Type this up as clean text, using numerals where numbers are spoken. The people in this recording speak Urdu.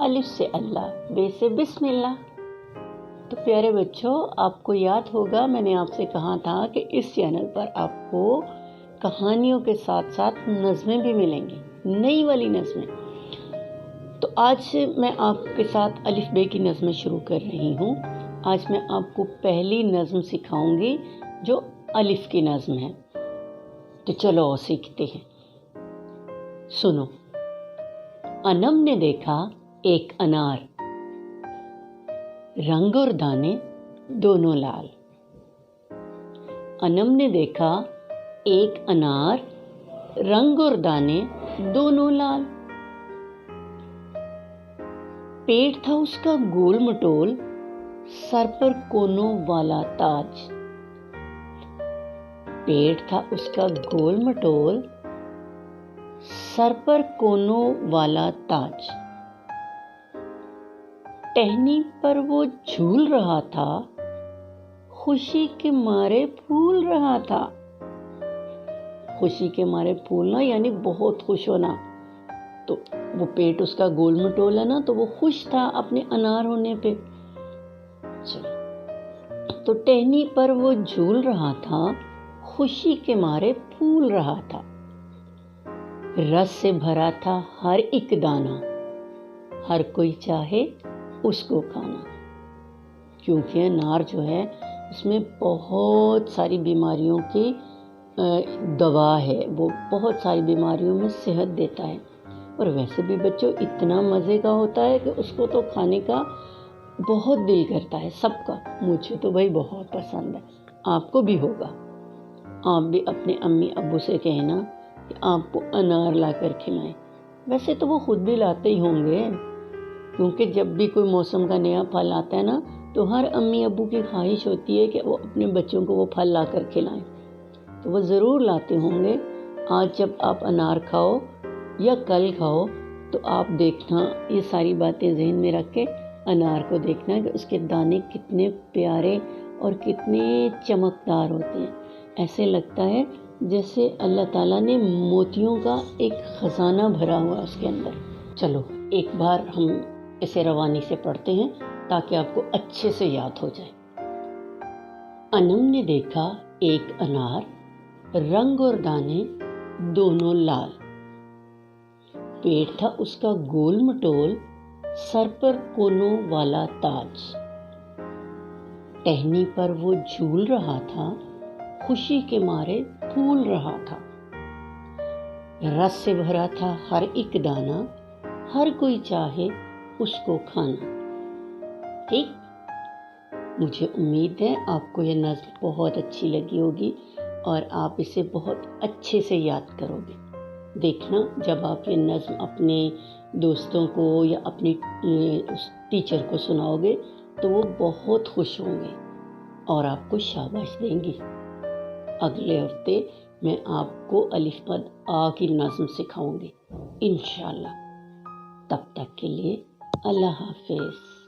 الف سے اللہ، بے سے بسم اللہ۔ تو پیارے بچوں، آپ کو یاد ہوگا میں نے آپ سے کہا تھا کہ اس چینل پر آپ کو کہانیوں کے ساتھ ساتھ نظمیں بھی ملیں گی، نئی والی نظمیں۔ تو آج میں آپ کے ساتھ الف بے کی نظمیں شروع کر رہی ہوں۔ آج میں آپ کو پہلی نظم سکھاؤں گی جو الف کی نظم ہے۔ تو چلو سیکھتے ہیں۔ سنو۔ انم نے دیکھا ایک انار، رنگ اور دانے دونوں لال۔ انم نے دیکھا ایک انار، رنگ اور دانے دونوں لال۔ پیٹ تھا اس کا گول مٹول، سر پر کونوں والا تاج۔ پیٹ تھا اس کا گول مٹول، سر پر کونوں والا تاج۔ ٹہنی پر وہ جھول رہا تھا، خوشی کے مارے پھول رہا تھا۔ خوشی کے مارے پھولنا یعنی بہت خوش ہونا۔ تو وہ پیٹ اس کا گول مٹول ہے نا، تو وہ خوش تھا اپنے انار ہونے پہ۔ تو ٹہنی پر وہ جھول رہا تھا، خوشی کے مارے پھول رہا تھا۔ رس سے بھرا تھا ہر ایک دانہ، ہر کوئی چاہے اس کو کھانا۔ کیونکہ انار جو ہے اس میں بہت ساری بیماریوں کی دوا ہے، وہ بہت ساری بیماریوں میں صحت دیتا ہے۔ اور ویسے بھی بچوں اتنا مزے کا ہوتا ہے کہ اس کو تو کھانے کا بہت دل کرتا ہے سب کا۔ مجھے تو بھائی بہت پسند ہے، آپ کو بھی ہوگا۔ آپ بھی اپنے امی ابو سے کہنا کہ آپ کو انار لا کر کھلائیں۔ ویسے تو وہ خود بھی لاتے ہی ہوں گے، کیونکہ جب بھی کوئی موسم کا نیا پھل آتا ہے نا، تو ہر امی ابو کی خواہش ہوتی ہے کہ وہ اپنے بچوں کو وہ پھل لا کر کھلائیں۔ تو وہ ضرور لاتے ہوں گے۔ آج جب آپ انار کھاؤ یا کل کھاؤ تو آپ دیکھنا، یہ ساری باتیں ذہن میں رکھ کے انار کو دیکھنا کہ اس کے دانے کتنے پیارے اور کتنے چمکدار ہوتے ہیں۔ ایسے لگتا ہے جیسے اللہ تعالیٰ نے موتیوں کا ایک خزانہ بھرا ہوا اس کے اندر۔ چلو ایک بار ہم اسے روانی سے پڑھتے ہیں تاکہ آپ کو اچھے سے یاد ہو جائے۔ انم نے دیکھا ایک انار، رنگ اور دانے دونوں لال۔ پیٹ تھا اس کا گول مٹول، سر پر کونوں والا تاج۔ ٹہنی پر وہ جھول رہا تھا، خوشی کے مارے پھول رہا تھا۔ رس سے بھرا تھا ہر ایک دانہ، ہر کوئی چاہے اس کو کھانا۔ ٹھیک؟ مجھے امید ہے آپ کو یہ نظم بہت اچھی لگی ہوگی اور آپ اسے بہت اچھے سے یاد کرو گے۔ دیکھنا جب آپ یہ نظم اپنے دوستوں کو یا اپنی ٹیچر کو سناؤ گے تو وہ بہت خوش ہوں گے اور آپ کو شاباش دیں گی۔ اگلے ہفتے میں آپ کو الف بد آ کی نظم سکھاؤں گی انشاءاللہ۔ تب تک کے لیے اللہ حافظ۔